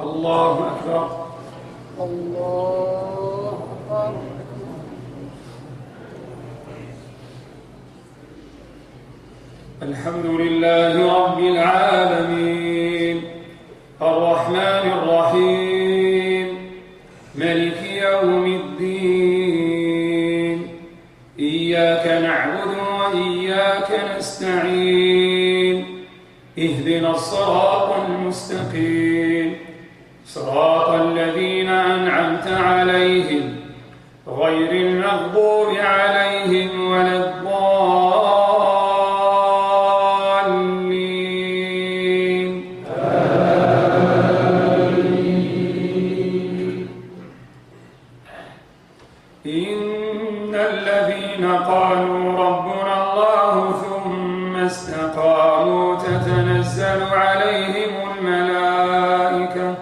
الله أكبر. الله أكبر. الحمد لله رب العالمين الرحمن الرحيم مالك يوم الدين إياك نعبد وإياك نستعين اهدنا الصراط المستقيم صراط الذين أنعمت عليهم غير المغضوب عليهم ولا الضالين آمين. إن الذين قالوا ربنا الله ثم استقاموا تتنزل عليهم الملائكة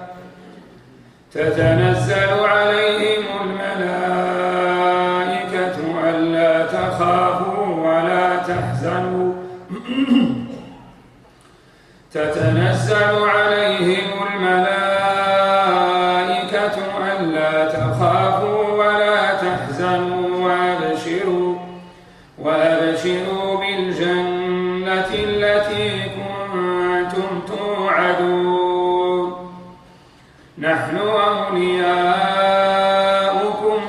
ألا تخافوا ولا تحزنوا تتنزل عليهم الملائكة ألا تخافوا ولا تحزنوا وأبشروا بالجنة التي كنتم توعدون نحن أولياؤكم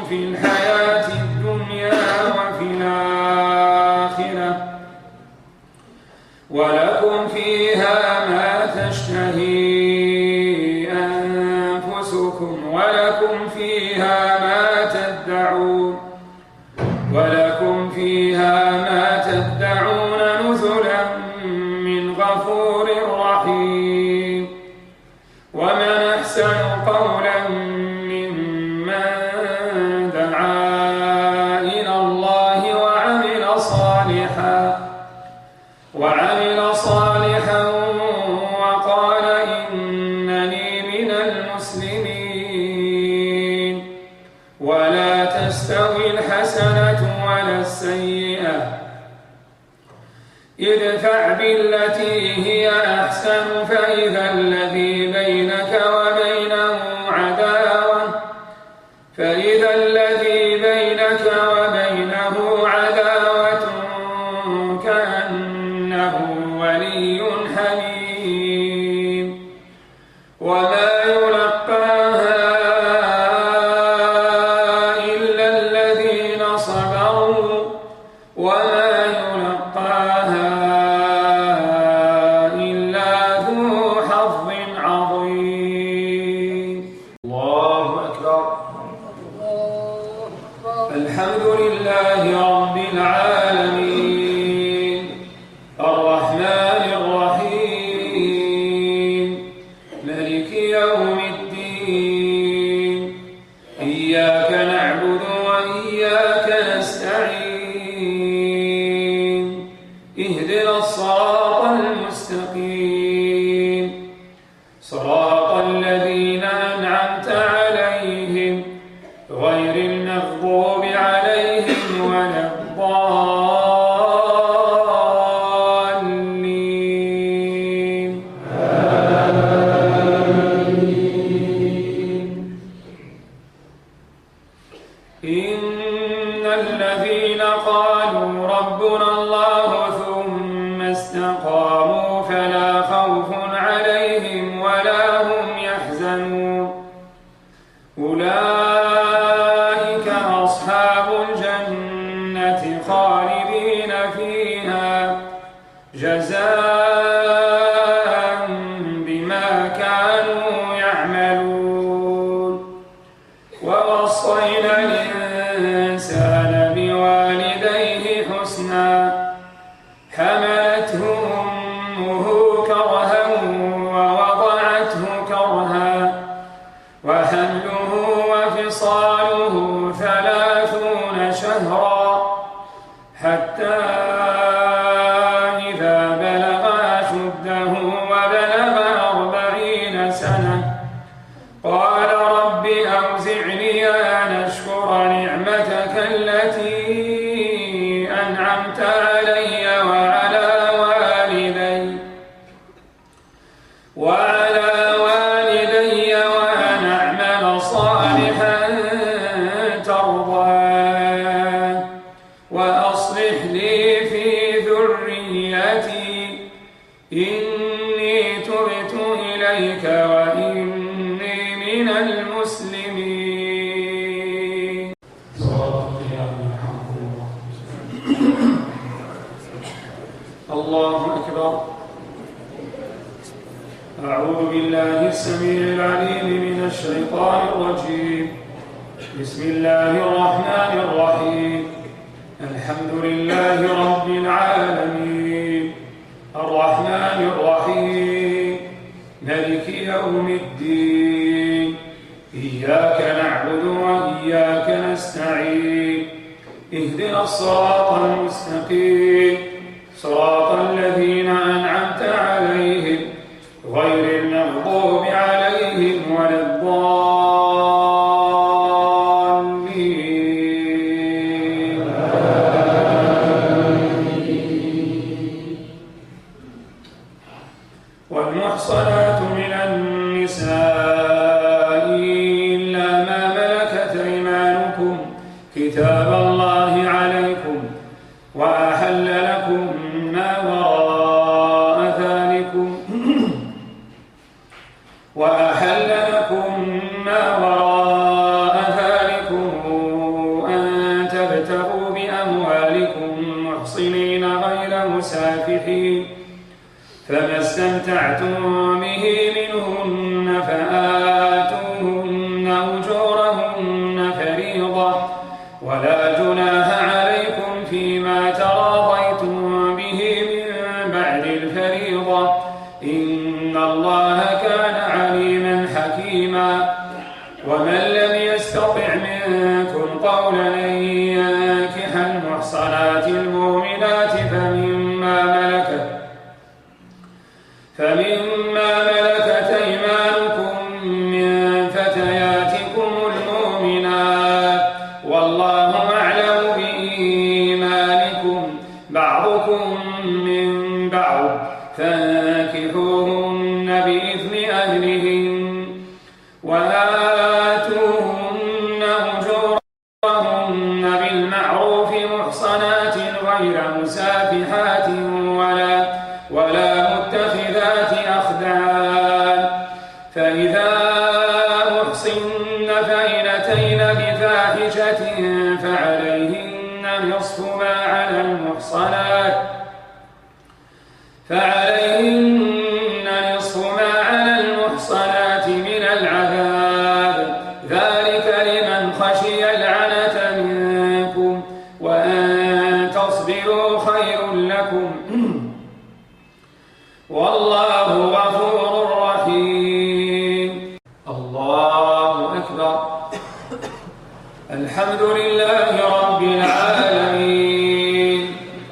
في الحياة الدنيا وفي الآخرة ولكم فيها ما تشتهي أنفسكم ولكم فيها ما تدعون نزلا من غفور رحيم ومن أحسن قولا ممن دعا إلى الله وعمل صالحا وقال إنني من المسلمين ولا تستوي الحسنة ولا السيئة ادفع بالتي هي أحسن فإذا الذي بينك وبينه عداوة كأنه ولي حميم وما يلقاها إلا الذين صبروا وما يلقاها إلا ذو حظ عظيم. الله أكبر. الحمد لله رب العالمين الرحمن الرحيم مالك يوم الدين إياك نعبد وإياك نستعين اهدنا الصراط المستقيم صراط الذين أنعمت عليهم غير المغضوب عليهم ولا الضالين آمين. إن الذين قالوا ربنا الله ثم استقاموا فلا خوف عليهم ولا هم يحزنون أولئك أصحاب الجنة خالدين فيها جزاء بما كانوا يعملون ووصينا الإنسان بوالديه حسنا حملته أمه كرها ووضعته كرها وحمله وفصاله 30 شهرا حتى إذا بلغ أشده وبلغ 40 سنة إليك وإني من المسلمين. صلاة القيام يرحمكم الله. الله أكبر. أعوذ بالله السميع العليم من الشيطان الرجيم. بسم الله الرحمن الرحيم. الحمد لله رب العالمين الرحمن الرحيم مالك يوم الدين إياك نعبد وإياك نستعين اهدنا الصراط المستقيم صراط الذين أنعمت عليهم غير المغضوب عليهم ولا الضالين. والمحصنات من النساء إلا ما ملكت أيمانكم كتاب الله عليكم وأحل لكم ما وراء ذلكم أن تبتغوا بأموالكم محصنين غير مسافحين فما استمتعتم به منهن فآتوهن أجورهن فريضة ولا جناح عليكم فيما تراضيتم به من بعد الفريضة إن الله كان عليما حكيما. ومن لم يستطع منكم قولا أن ينكح المحصنات المؤمنات فمما ملكت أيمانكم من فتياتكم المؤمنات والله أعلم بإيمانكم بعضكم من بعض فانكحوهن بإذن أهلهن وآتوهن أجورهن بالمعروف محصنات غير مسافحات ولا متخذات أخدان فإذا أحصن فإن أتين بفاحشة فعليهن نصف ما على المحصنات من العذاب ذلك لمن خشي العنة منكم وأن تصبروا خير لكم والله غفور رحيم. الله أكبر. الحمد لله رب العالمين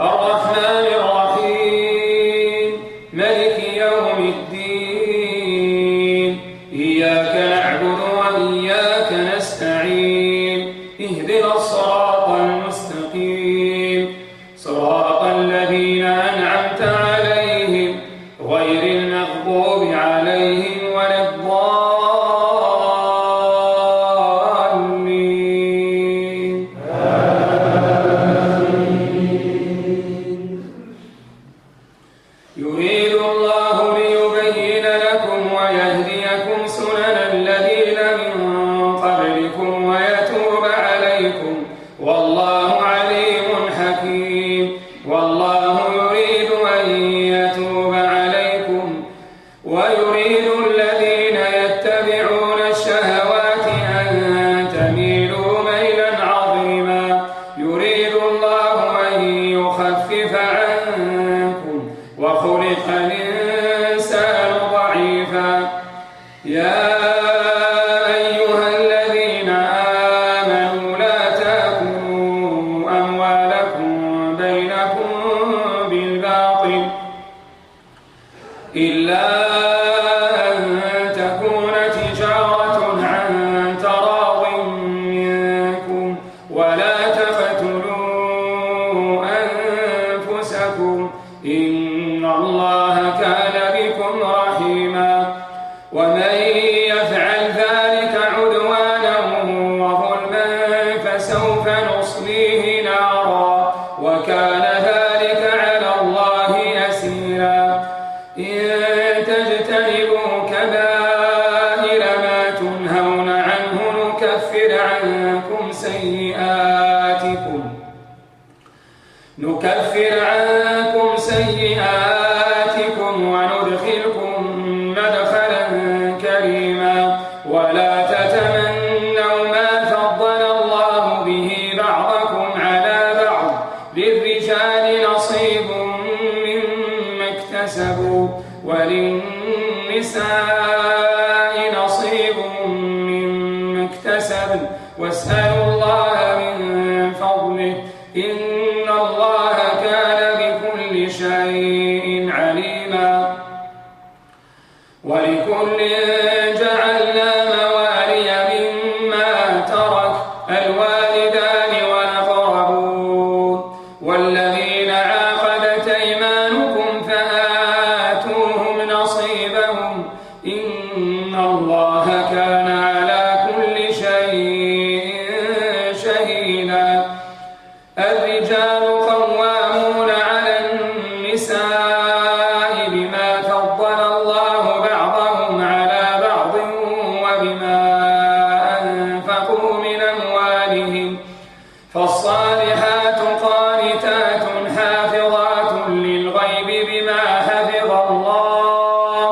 الرحمن الرحيم مالك يوم الدين إياك نعبد وإياك نستعين اهدنا الصراط المستقيم صراط الذين أنعمت عليهم غير المغضوب عليهم ولا الضالين. يريد الله ليبين لكم ويهديكم سنن الذين من قبلكم ويتوب عليكم والله عليم حكيم. والله يريد أن يتوب عليكم ويريد الذين يتبعون الشهوات أن تميلوا ميلا عظيما. يريد الله أن يخفف عنكم وخلق الإنسان ضعيفا. يا أيها الذين آمنوا لا تأكلوا أموالكم بينكم بالباطل إلا أن تكون تجارة عن تراض منكم ولا تقتلوا أنفسكم إن الله كان بكم رحيما. ومن ولا تتمنوا ما فضل الله به بعضكم على بعض للرجال نصيب مما اكتسبوا وللنساء نصيب مما اكتسبن واسألوا الله من فضله إن الله كان بكل شيء عليما. ولكل جعلنا موالي مما ترك الوالدان والأقربون والذين عقدت أيمانكم فآتوهم نصيبهم إن الله كان على كل شيء شهيدا. الرجال قوامون على النساء بما فضل الله بعضهم على بعض وبما أنفقوا من أموالهم فالصالحات قانتات حافظات للغيب بما حفظ الله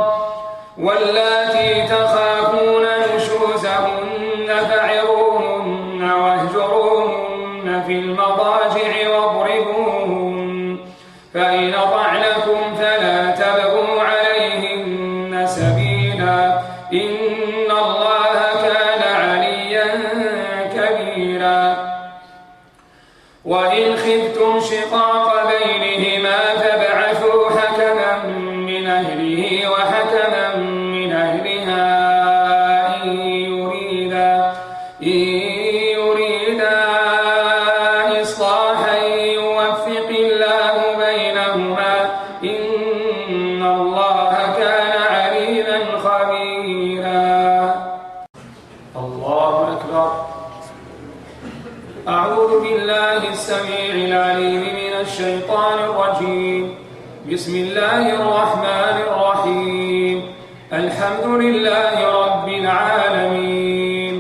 واللاتي تخافون نشوزهن فعظوهن واهجروهن في المضاجع واضربوهن فإن أطعنكم فلا تبغوا عليهن سبيلا إن الله كان عليا كبيرا. وإن خفتم شقاق بينهما فابعثوا حكما من أهله وحكما من أهلها إن يريدا إصلاحا يوفق الله بينهما إن الله كان عليما خبيرا. الله أكبر. أعوذ بالله السميع العليم من الشيطان الرجيم. بسم الله الرحمن الرحيم. الحمد لله رب العالمين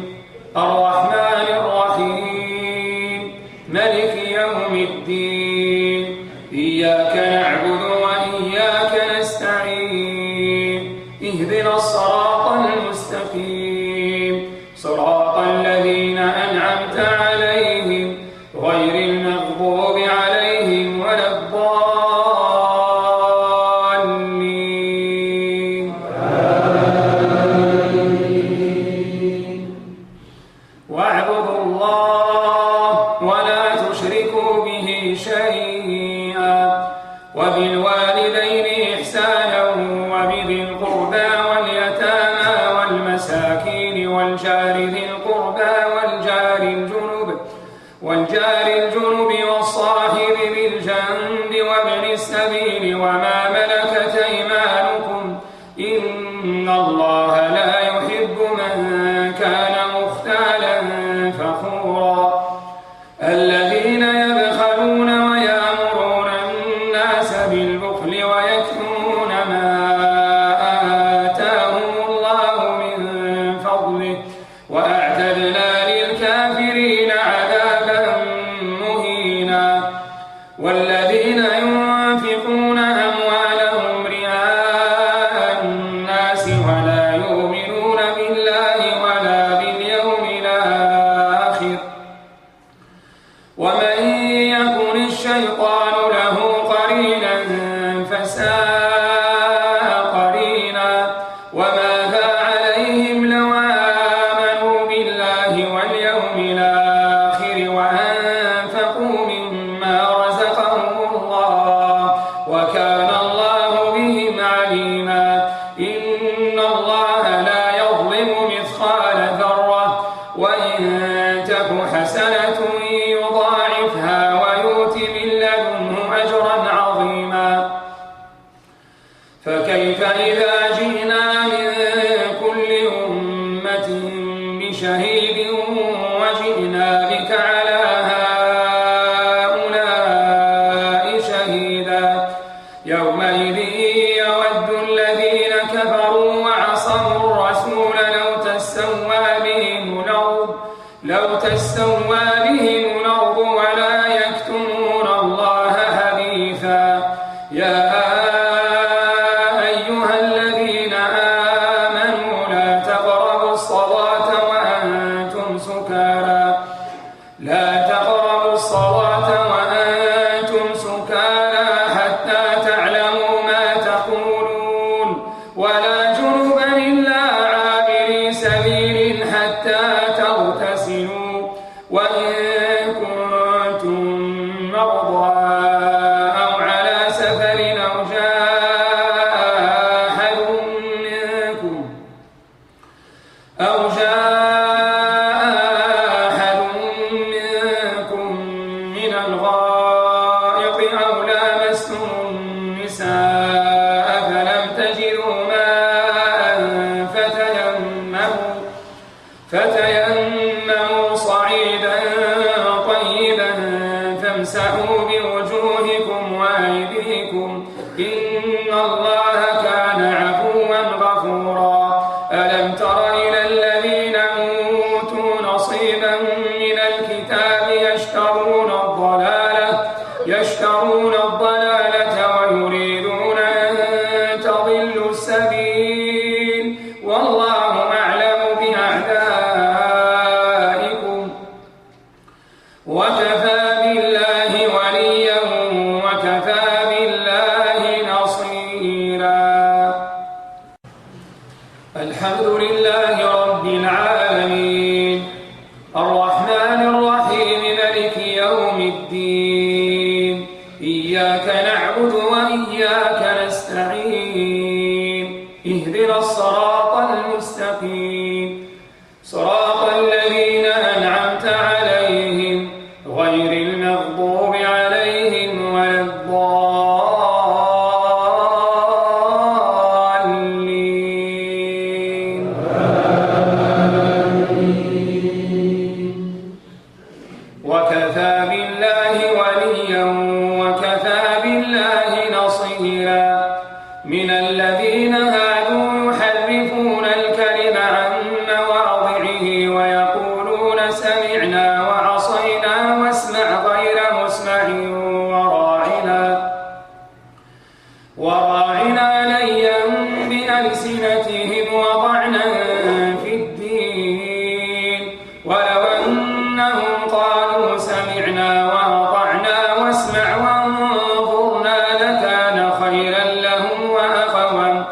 الرحمن الرحيم ملك يوم الدين إياك نعبد وإياك نستعين اهدنا الصراط المستقيم صراط الذين أنعمت عليهم غير المغضوب عليهم ولا الضالين. واعبدوا الله ولا تشركوا به شيئا وبالوالدين إحسانا وبذي القربى واليتامى والمساكين والجار ذي القربى والجار الجنب والصاحب بالجنب وابن السبيل وما ملكت أيمانكم إن الله لا يحب من كان مختالا فخورا. الذين يبخلون ويأمرون الناس بالبخل ويكتمون ما آتاهم الله من فضله وأعتدنا للكافرين عذابا مهينا. والذين ينفقون أموالهم رئاء الناس ولا يؤمنون بالله ولا باليوم الآخر ومن يكن الشيطان له قرينا فساء قرينا. وماذا عليهم لو آمنوا بالله واليوم الآخر وأنفقوا مما رزقهم الله وكان الله بهم عليما. إن الله لا يظلم مثقال ذرة وإن تك حسنة يضاعفها ويؤت من لدنه أجرا عظيما. فكيف إذا جئنا من كل أمة بشهيد وجئنا بك على هؤلاء شهيدا. يومئذ يود الذين كفروا وعصوا الرسول لو تسوى بهم الأرض ولا يكتمون الله حديثا. يا أيها الذين آمنوا لا تقربوا الصلاة سبيل حتى تغتسلوا وإن كنتم مرضى أو على سفر أو جاء أحد منكم من الغائط أو لامستم النساء فلم تجدوا ماء فتيمموا صعيدا طيبا فامسحوا بوجوهكم وأيديكم إن الله كان عفوا غفورا ألم تر إلى الذين أوتوا نصيبا من الكتاب يشترون الضلالة ويريدون أن تضلوا السبيل والله أعلم بأعدائكم وكفى بالله وليا وكفى بالله نصيرا. الحمد لله رب العالمين الرحمن الرحيم مالك يوم الدين إياك نعبد وإياك نستعين اهدنا الصراط المستقيم صراط الذين أنعمت عليهم غير المغضوب عليهم ولا الضالين. وكفى بالله وليا وكفى بالله نصيرا. من الذين هادوا يحرفون الكلم عن مواضعه ويقولون سمعنا وعصينا واسمع غير مسمع وراعنا ليا بألسنتهم وطعنا في الدين ولو أنهم قالوا سمعنا وأطعنا واسمع وانظرنا لكان خيرا لهم وأقوم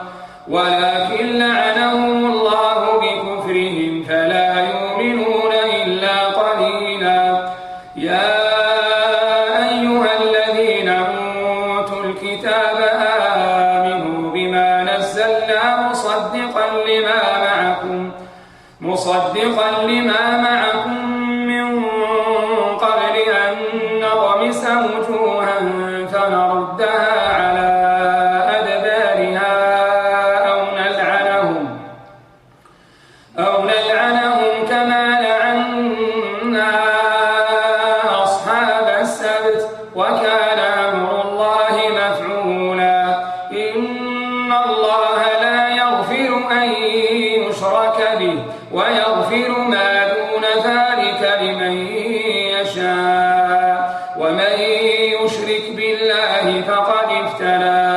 ولكن لعنهم الله بكفرهم فلا يؤمنون إلا قليلا. يا أيها الذين أوتوا الكتاب آمنوا بما نزلنا مصدقا لما معكم من قبل أن نطمس وجوها فنردها على أدبارها أو نلعنهم كما لعنا أصحاب السبت وكان أمر الله مفعولا. إن الله لا يغفر أن يشرك به ويغفر ما دون ذلك لمن يشاء ومن يشرك بالله فقد افترى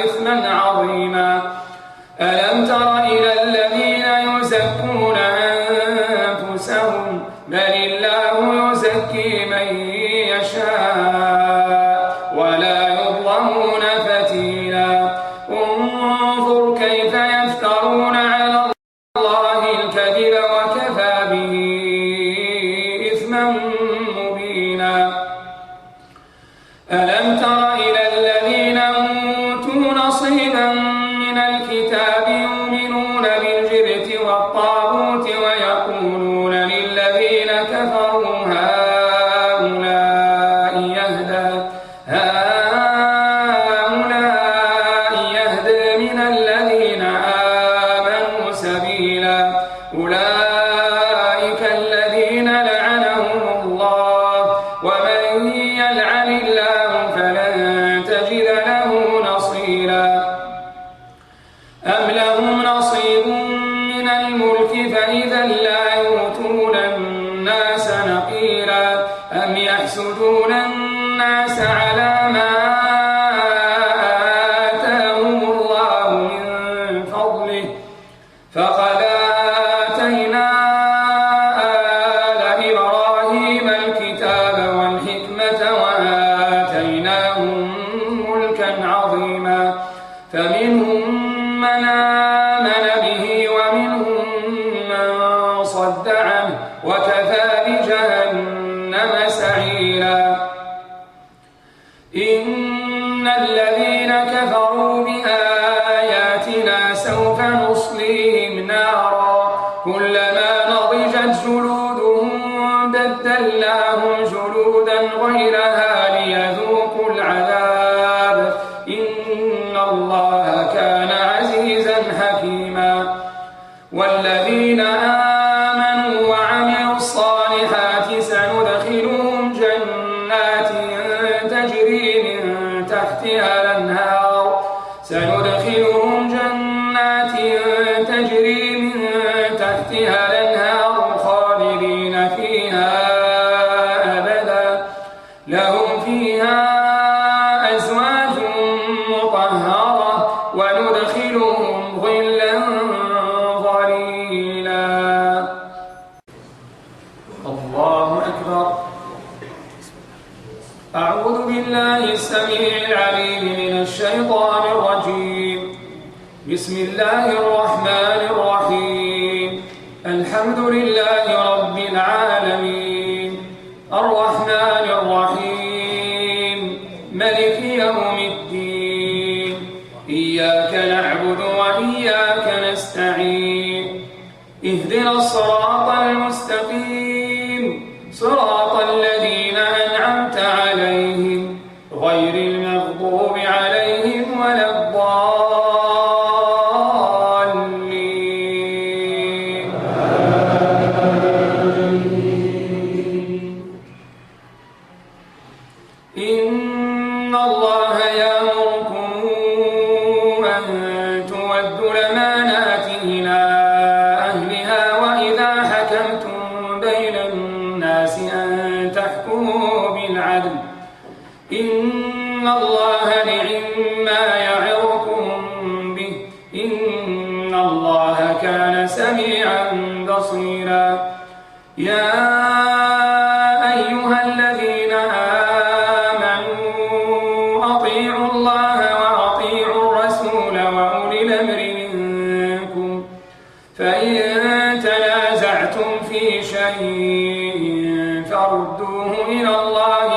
إثما عظيما. ألم تر إلى الذين يزكون أنفسهم بل الله يزكي من يشاء ولا يظلمون فتيلا. انظر كيف يفترون على الله الكذب وكفى به إثما مبينا. ألم تر إلى الذين أوتوا نصيبا من الكتاب يؤمنون بالجبت والطاغوت ويقولون للذين كفروا هؤلاء يهدى من الذين آمنوا سبيلا. أولئك الذين لعنهم الله ومن يلعن الله فلن تجد له نصيرا. أم لهم نصيب من الملك فإذا لا يؤتون الناس نقيرا. أم يحسدون الناس على ما آتاهم الله من فضله فقد آتينا آل إبراهيم الكتاب والحكمة وآتيناهم ملكا عظيما. فمنهم من آمن به ومنهم وصد عنه وكفى بجهنم سعيرا. إن الذين كفروا بآياتنا سوف نصليهم نارا كلما نضجت جلودهم بدلناهم جلودا غيرها ليذوقوا العذاب إن الله كان عزيزا حكيما. والذين آمنوا وعملوا الصالحات سندخلهم جنات تجري من تحتها الأنهار خالدين فيها أبدا لهم فيها أزواج مطهرة وندخلهم ظلا ظليلا. الله أكبر. أعوذ بالله السميع العليم من الشيطان الرجيم. بسم الله الرحمن الرحيم. الحمد لله رب العالمين الرحمن الرحيم ملك يوم الدين إياك نعبد وإياك نستعين اهدنا الصراط المستقيم صراط الذين أنعمت عليهم غير المغضوب عليهم ولا الضالين. إن الله يأمركم أن تؤدوا الأمانات إلى أهلها وإذا حكمتم بين الناس أن تحكموا بالعدل إن الله نعم يعظكم به إن الله كان سميعا بصيرا. يا أيها الذين آمنوا أطيعوا الله وأطيعوا الرسول وأولي الأمر منكم فإن تنازعتم في شيء فردوه إلى الله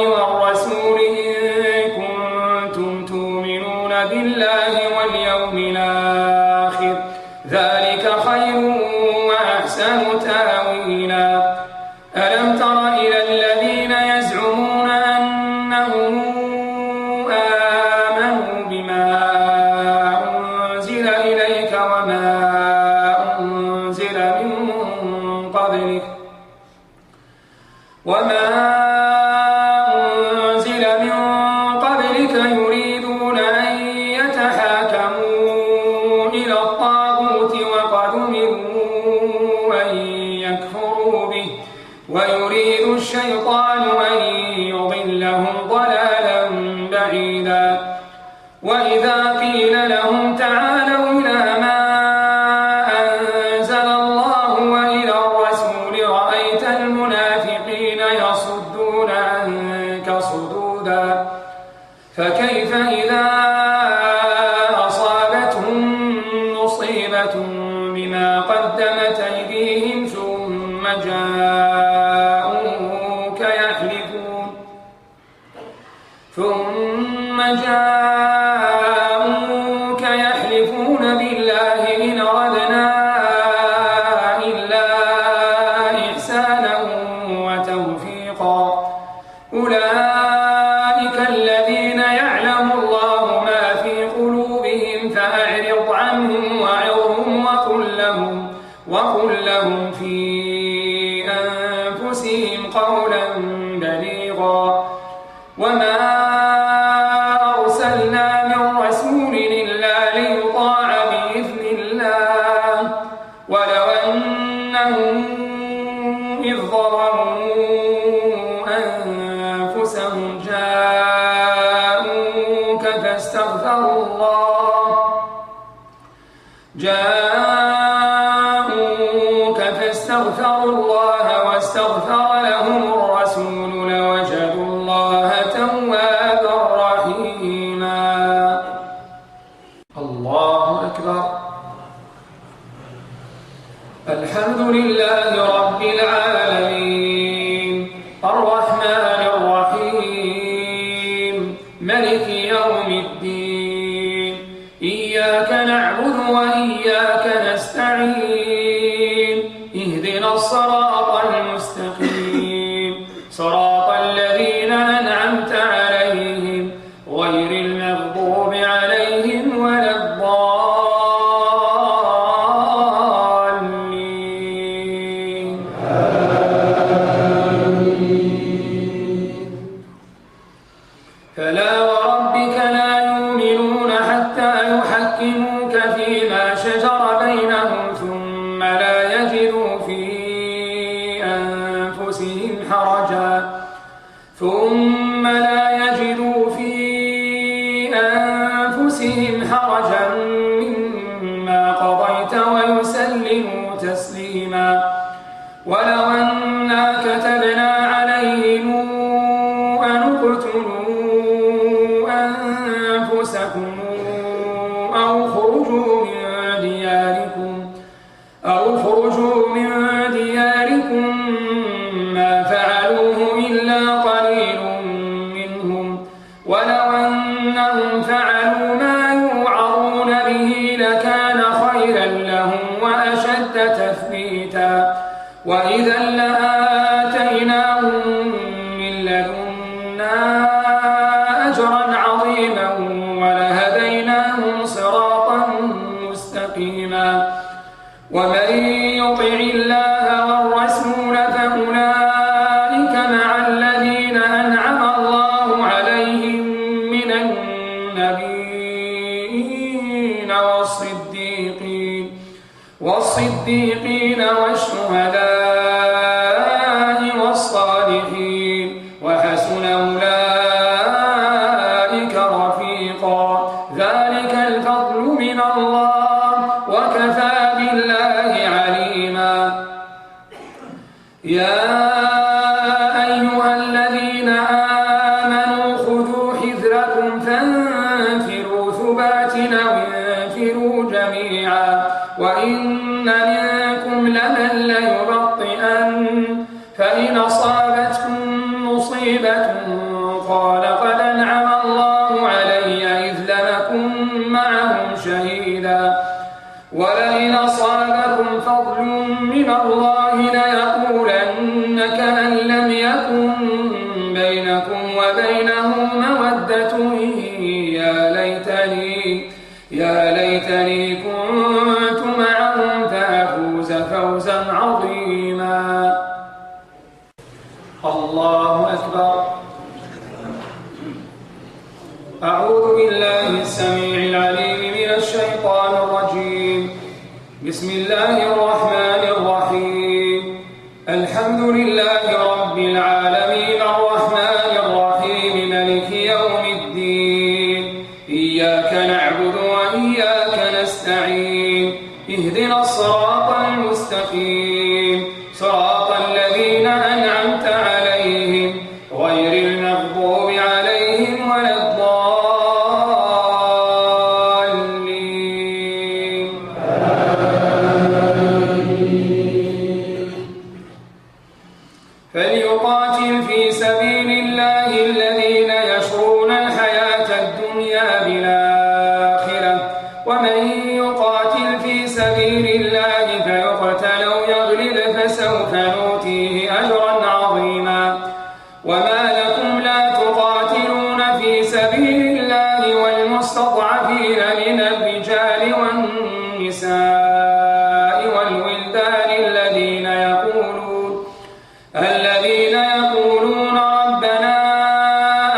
والرسول إن كنتم تؤمنون بالله واليوم الآخر ذلك خير وأحسن تأويلا. ألم تر إلى الذين يزعمون أنهم آمنوا بما أنزل إليك وما أنزل من قبلك يريدون أن يتحاكموا إلى الطاغوت وقد أمروا أن يكفروا به ويريد الشيطان أن يضلهم ضلالا بعيدا. وإذا قيل لهم تعالوا إلى ما أنزل الله وإلى الرسول رأيت المنافقين يصدون عنك صدودا. فكيف إذا أصابتهم مصيبة بما قدمت أيديهم ثم جاءوك يحلفون بالله إن أردنا إلا إحسانا وتوفيقا أولئك الذين يعلم الله ما في قلوبهم فأعرض عنهم وعظهم وقل لهم في أنفسهم قولا بليغا. وما أرسلنا من رسول إلا ليطاع بإذن الله ولو أنهم إذ ظلموا أنفسهم جاءوك فاستغفروا الله واستغفر لهم الرسول لوجدوا الله توابا رحيما. الله أكبر. الحمد لله رب العالمين الرحمن الرحيم ملك يوم الدين إياك نعبد وإياك نستعين اهدنا الصراط المستقيم صراط الذين أنعمت عليهم غير المغضوب عليهم ولا الضالين فلا وربك لا يؤمنون حتى يحكموك فيما شجر بينهم ثم لا يجدوا في أنفسهم حرجا مما قضيت ويسلموا تسليما ولو أنا كتبنا عليهم أن اقتلوا أنفسكم أو خرجوا من دياركم ما فعلوه إلا قليل منهم ولو أنهم فعلوا ما يوعظون به لكان خيرا لهم وأشد تثبيتا وإذا لآتيناهم من لدنا أجرا عظيما ولهديناهم صراطا مستقيما ومن يطع الله والرسول فأولئك مع الذين أنعم الله عليهم من النبيين والصديقين والشهداء والصالحين وحسن أولئك رفيقا ذلك الفضل من الله وكفى بالله عليما يا أيها الذين آمنوا خذوا حذركم فانفروا ثبات أو انفروا جميعا وإن منكم لمن ليبطئن فإن أصابتكم مصيبة قال قد أنعم الله علي إذ لم أكن معهم شهيدا ولئن أصابكم فضل من الله ليقولن كأن لم يكن بينكم وبينه مودة يا ليتني كنت معهم فأفوز فوزا عظيما الله أكبر أعوذ بالله السميع العليم من الشيطان الرجيم بسم الله الرحمن الرحيم الحمد لله رب العالمين الرحمن الرحيم ملك يوم الدين إياك نعبد وإياك نستعين اهدنا الصراط المستقيم صراط الذين أنعمت عليهم غير المغضوب عليهم ولا الضالين فليقاتل في سبيل الله الذين يشرون الحياة الدنيا بالآخرة ومن يقاتل في سبيل الله فيقتل أو يغلب فسوف نؤتيه أجرا عظيما وما لكم لا تقاتلون في سبيل الله والمستضعفين من الرجال والنساء والولدان الذين يقولون ربنا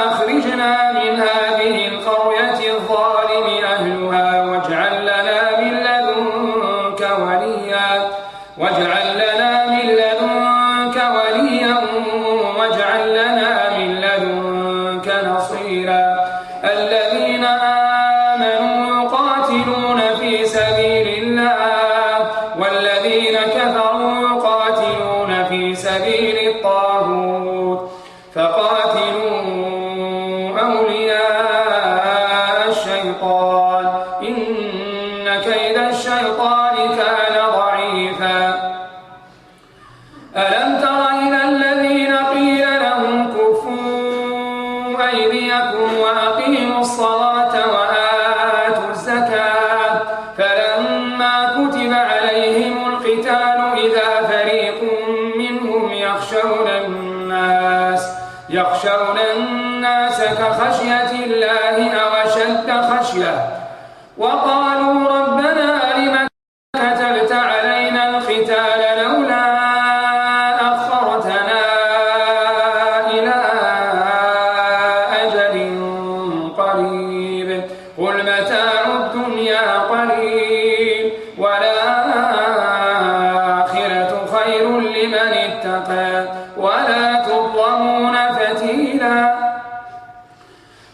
أخرجنا من هذه القرية الظالم أهلها واجعل لنا من لدنك وليا واجعل لنا من لدنك نصيرا الذين آمنوا يقاتلون في سبيل الله والذين كفروا يقاتلون في سبيل الطاغوت فقاتلوا أولياء الشيطان إن كيد الشيطان كان ضعيفا وقالوا ربنا لم كتبت علينا القتال لولا أخرتنا إلى أجل قريب قل متاع الدنيا قليل والآخرة خير لمن اتقى ولا تظلمون فتيلا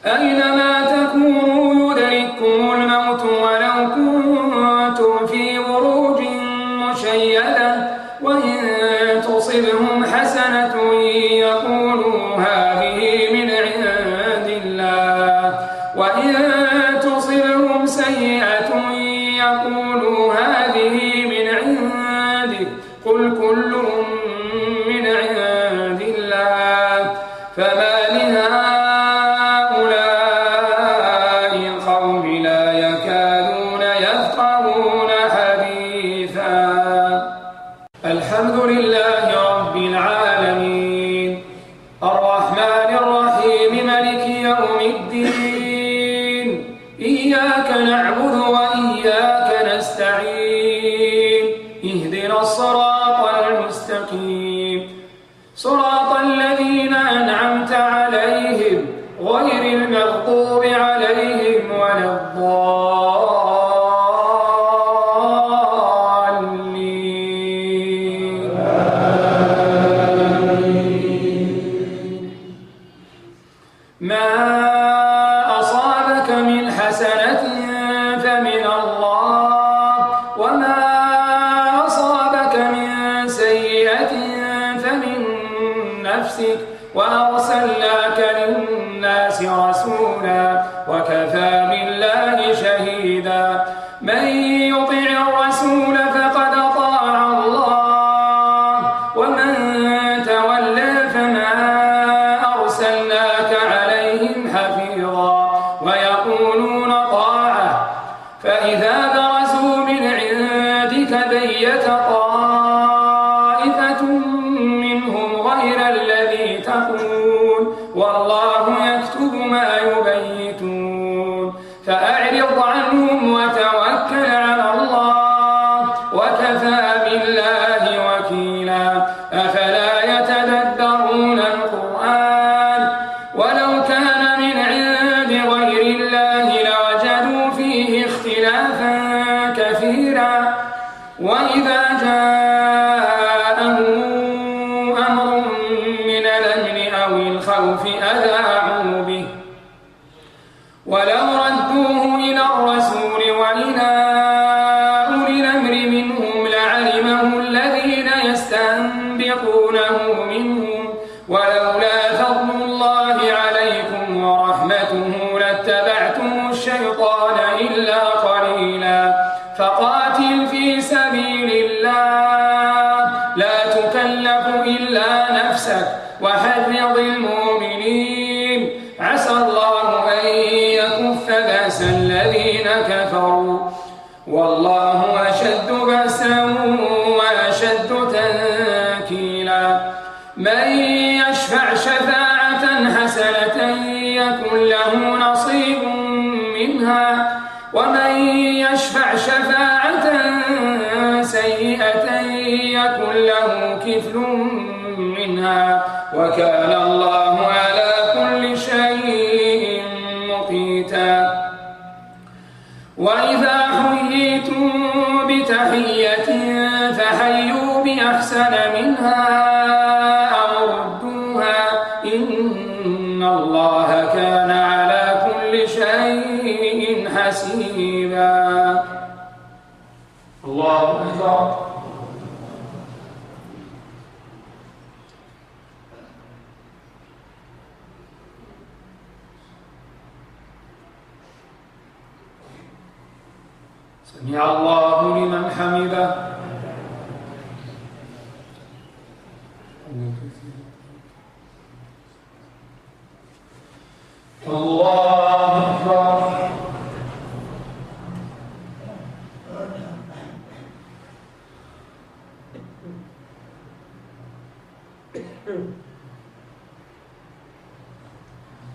أينما تكونوا يدرككم الموت ولو كنتم في بروج مشيدة وإن تصبهم حسنة يقولوا هذه من عند الله وإن تصبهم سيئة يقولوا هذه من عندك قل كل من عند الله فما لهؤلاء القوم لا يكادون يفقهون حديثا الحمد لله رب العالمين الرحمن الرحيم مالك يوم الدين إياك نعبد وإياك نستعين اهدنا الصراط المستقيم صراط الذين أنعمت عليهم غير المغضوب عليهم ولا الضالين ما أصابك من حسنة فمن الله وما أصابك من سيئة فمن نفسك وأرسلناك للناس رسولا وكفى بالله شهيدا من يطع الرسول فقد أطاع الله ومن تولى فما أرسلناك عليهم حفيظا ويقولون طاعة فإذا برزوا من عندك بيت طائفة منهم غير الذي تقول والله يكتب ما يبيتون فأعرض عنهم وتوكل على الله وكفى بالله وكيلا أفلا يتدبرون القرآن ولو كان من عند غير الله لوجدوا فيه اختلافا كثيرا وإذا جاءهم أمر من الأمن أو الخوف أذاعوا به ولو ردوه إلى الرسول وإلى أولي الأمر منهم لعلمه الذين يستنبطونه منهم ولولا فضل الله عليكم ورحمته لاتبعتم الشيطان إلا قليلا فقاتل في سبيل الله لا تكلف إلا نفسك وحرض المؤمنين عسى الله أن يكف بأس الذين كفروا والله أشد بأسا وأشد تنكيلا من يشفع شفاعة حسنة يكن له نصيب منها ومن يشفع شفاعة سيئة يكن له كفل منها وكان الله على كل شيء مقيتا وإذا حييتم بتحية فحيوا بأحسن منها أو ردوها إن الله كان على كل شيء حسيبا الله أكبر سمع الله لمن حمده الله أكبر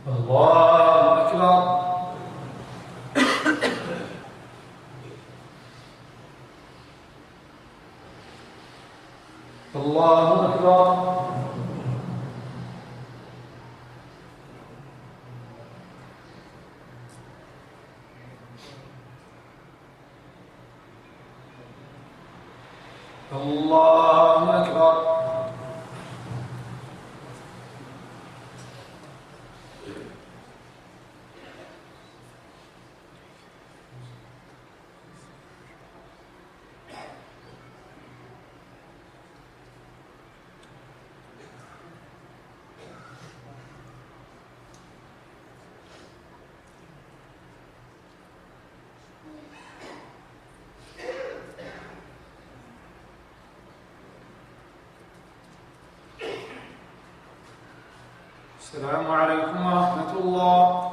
الله أكبر الله أكبر. الله أكبر. السلام عليكم ورحمة الله.